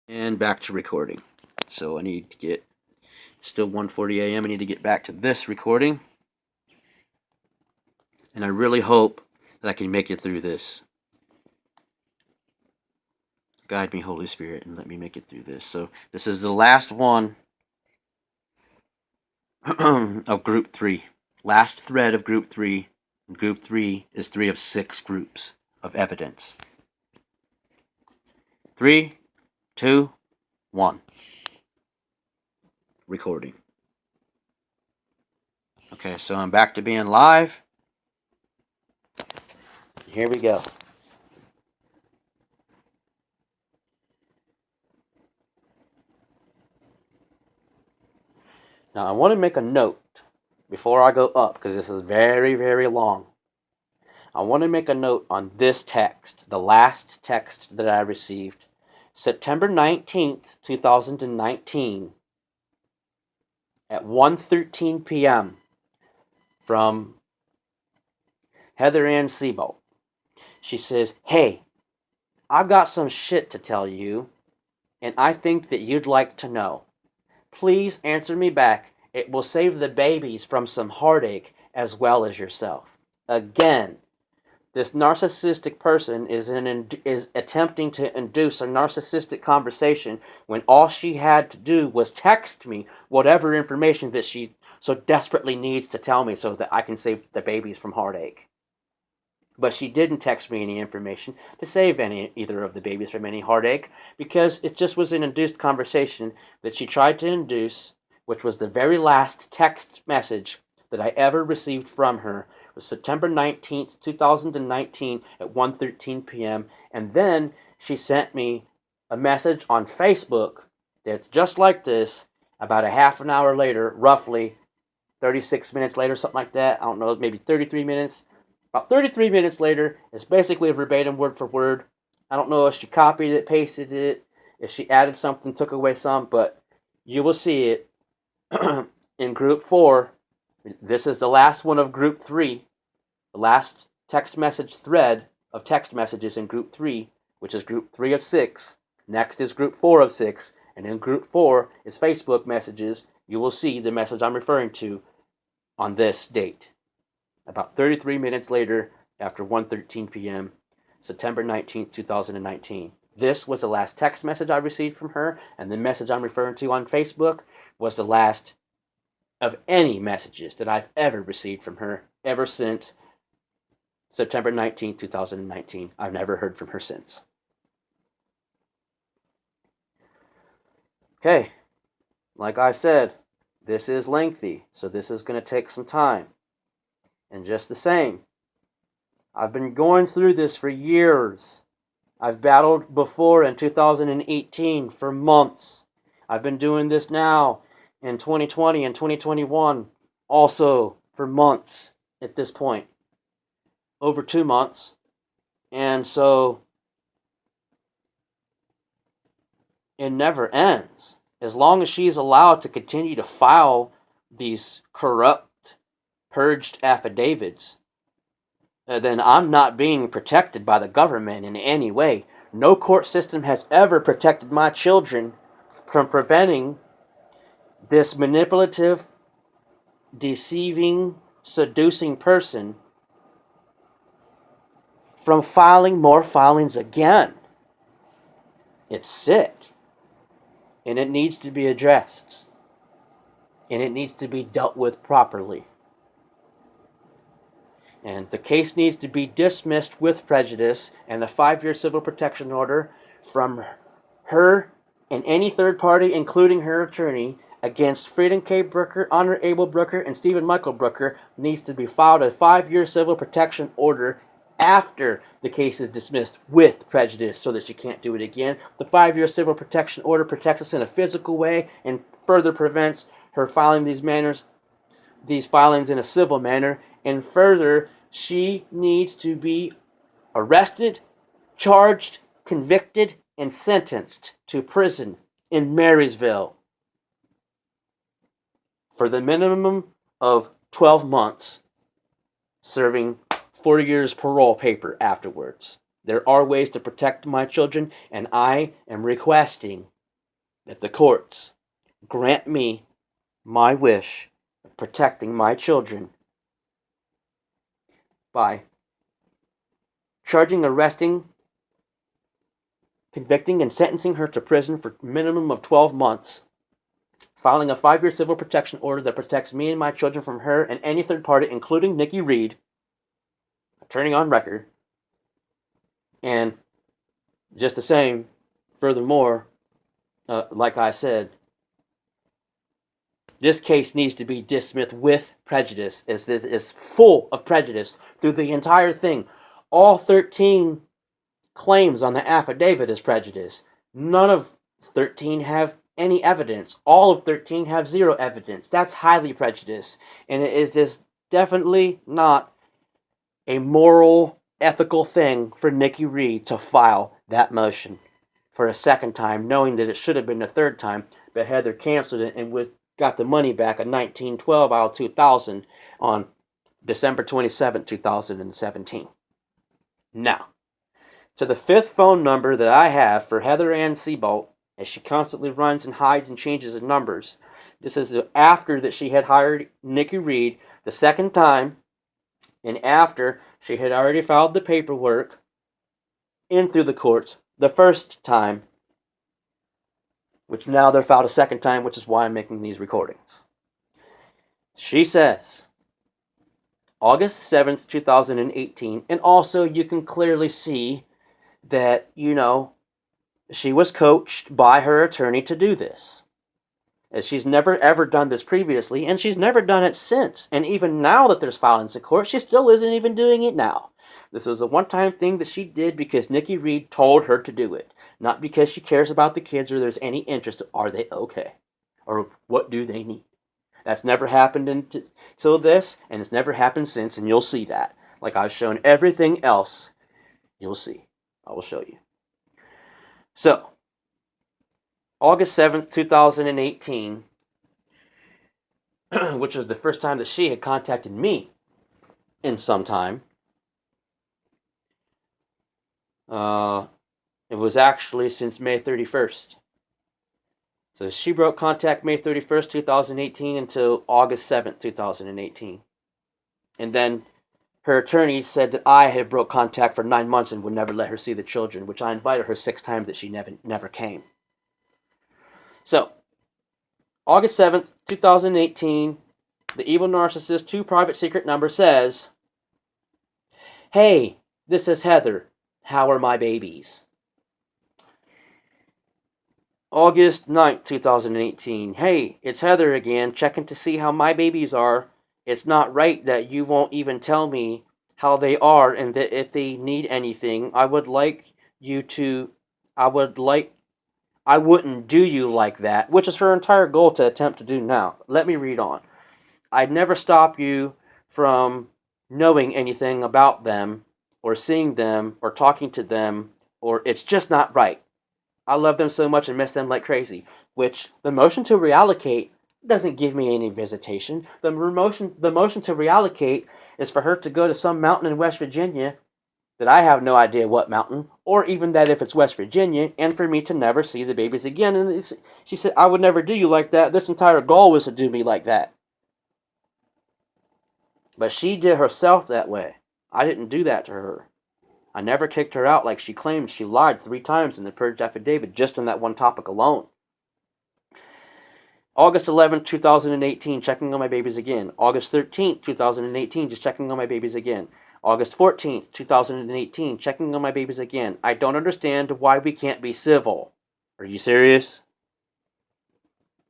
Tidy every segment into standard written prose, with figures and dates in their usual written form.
And back to recording. So I need to get, it's still 1:40 a.m. I need to get back to this recording. And I really hope that I can make it through this. Guide me, Holy Spirit, and let me make it through this. So this is the last one of Group 3. Last thread of Group 3. Group 3 is 3 of 6 groups of evidence. 3, 2, 1. Recording. Okay, so I'm back to being live. Here we go. Now I want to make a note before I go up, because this is very, very long. I want to make a note on this text, the last text that I received, September 19th, 2019, at 1:13 p.m. from Heather Ann Siebold. She says, "Hey, I've got some shit to tell you, and I think that you'd like to know. Please answer me back. It will save the babies from some heartache as well as yourself." Again, this narcissistic person is attempting to induce a narcissistic conversation when all she had to do was text me whatever information that she so desperately needs to tell me so that I can save the babies from heartache. But she didn't text me any information to save either of the babies from any heartache, because it just was an induced conversation that she tried to induce, which was the very last text message that I ever received from her. It was September 19th, 2019 at 1:13 p.m. And then she sent me a message on Facebook that's just like this about a half an hour later, roughly 36 minutes later, something like that. I don't know, maybe 33 minutes. About 33 minutes later, it's basically a verbatim word for word. I don't know if she copied it, pasted it, if she added something, took away some, but you will see it in Group 4. This is the last one of Group 3, the last text message thread of text messages in Group 3, which is Group 3 of 6. Next is Group 4 of 6, and in Group 4 is Facebook messages. You will see the message I'm referring to on this date. About 33 minutes later, after 1:13 p.m., September 19th, 2019. This was the last text message I received from her, and the message I'm referring to on Facebook was the last of any messages that I've ever received from her ever since September 19th, 2019. I've never heard from her since. Okay, like I said, this is lengthy, so this is going to take some time. And just the same, I've been going through this for years. I've battled before in 2018 for months. I've been doing this now in 2020 and 2021 also for months at this point. Over 2 months. And so it never ends. As long as she's allowed to continue to file these corrupt, purged affidavits, then I'm not being protected by the government in any way. No court system has ever protected my children from preventing this manipulative, deceiving, seducing person from filing more filings again. It's sick. And it needs to be addressed. And it needs to be dealt with properly. And the case needs to be dismissed with prejudice, and a 5-year civil protection order from her and any third party, including her attorney, against Freedom K. Brooker, Honor Abel Brooker, and Stephen Michael Brooker needs to be filed a 5-year civil protection order after the case is dismissed with prejudice, so that she can't do it again. The 5-year civil protection order protects us in a physical way and further prevents her filing these filings in a civil manner, and further, she needs to be arrested, charged, convicted, and sentenced to prison in Marysville for the minimum of 12 months, serving 4 years parole paper afterwards. There are ways to protect my children, and I am requesting that the courts grant me my wish of protecting my children by charging, arresting, convicting, and sentencing her to prison for a minimum of 12 months, filing a 5-year civil protection order that protects me and my children from her and any third party, including Nikki Reed, attorney on record, and just the same, furthermore, like I said, this case needs to be dismissed with prejudice. Is full of prejudice through the entire thing. All 13 claims on the affidavit is prejudice. None of 13 have any evidence. All of 13 have zero evidence. That's highly prejudiced. And it is just definitely not a moral, ethical thing for Nikki Reed to file that motion for a second time, knowing that it should have been a third time, but Heather canceled it and got the money back in 1912 out of 2000 on December 27, 2017. Now, to the 5th phone number that I have for Heather Ann Seabolt, as she constantly runs and hides and changes the numbers. This is after that she had hired Nikki Reed the second time, and after she had already filed the paperwork in through the courts the first time, which now they're filed a second time, which is why I'm making these recordings. She says, August 7th, 2018, and also you can clearly see that, she was coached by her attorney to do this. As she's never ever done this previously, and she's never done it since. And even now that there's filings in court, she still isn't even doing it now. This was a one-time thing that she did because Nikki Reed told her to do it. Not because she cares about the kids or there's any interest. Are they okay? Or what do they need? That's never happened until this, and it's never happened since, and you'll see that. Like I've shown everything else, you'll see. I will show you. So, August 7th, 2018, which was the first time that she had contacted me in some time. It was actually since May 31st. So she broke contact May 31st, 2018 until August 7th, 2018. And then her attorney said that I had broke contact for 9 months and would never let her see the children, which I invited her 6 times that she never came. So, August 7th, 2018, the Evil Narcissist 2 private secret number says, "Hey, this is Heather. How are my babies?" August 9th, 2018, "Hey, it's Heather again, checking to see how my babies are. It's not right that you won't even tell me how they are and that if they need anything, I wouldn't do you like that," which is her entire goal to attempt to do now. Let me read on. "I'd never stop you from knowing anything about them or seeing them or talking to them, or it's just not right. I love them so much and miss them like crazy," which the motion to reallocate doesn't give me any visitation. The motion to reallocate is for her to go to some mountain in West Virginia that I have no idea what mountain, or even that if it's West Virginia, and for me to never see the babies again. And she said, "I would never do you like that. This entire goal was to do me like that." But she did herself that way. I didn't do that to her. I never kicked her out like she claimed. She lied 3 times in the purged affidavit just on that one topic alone. August 11th, 2018, checking on my babies again. August 13th, 2018, just checking on my babies again. August 14th, 2018, checking on my babies again. "I don't understand why we can't be civil." Are you serious?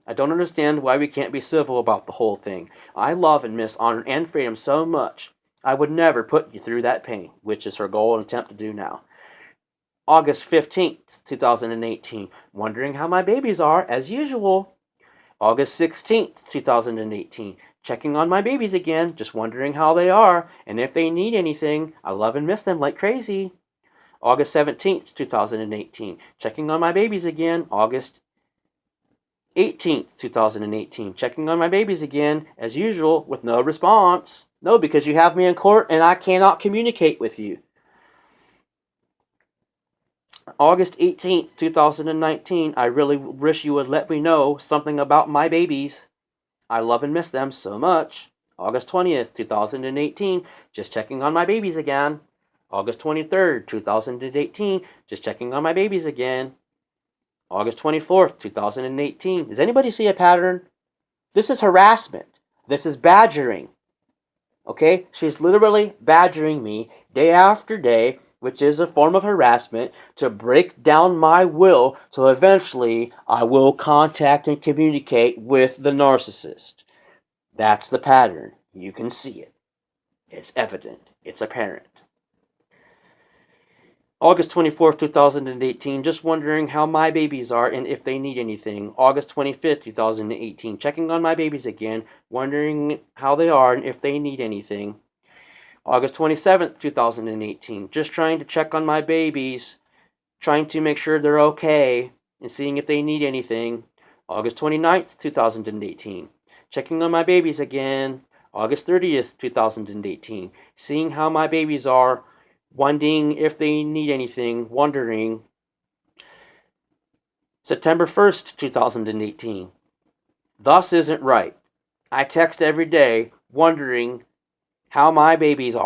"I don't understand why we can't be civil about the whole thing. I love and miss honor and freedom so much. I would never put you through that pain," which is her goal and attempt to do now. August 15th, 2018, wondering how my babies are, as usual. August 16th, 2018, checking on my babies again, just wondering how they are, and if they need anything. I love and miss them like crazy. August 17th, 2018, checking on my babies again. August 18th, 2018, checking on my babies again, as usual, with no response. No, because you have me in court and I cannot communicate with you. August 18th, 2019, I really wish you would let me know something about my babies. I love and miss them so much. August 20th, 2018, just checking on my babies again. August 23rd, 2018, just checking on my babies again. August 24th, 2018. Does anybody see a pattern? This is harassment. This is badgering. Okay? She's literally badgering me day after day, which is a form of harassment, to break down my will so eventually I will contact and communicate with the narcissist. That's the pattern. You can see it. It's evident. It's apparent. August 24th, 2018, just wondering how my babies are and if they need anything. August 25th, 2018, checking on my babies again, wondering how they are and if they need anything. August 27th, 2018, just trying to check on my babies, trying to make sure they're okay and seeing if they need anything. August 29th, 2018, checking on my babies again. August 30th, 2018, seeing how my babies are, wondering if they need anything, wondering. September 1st, 2018, thus isn't right. I text every day wondering how my babies are.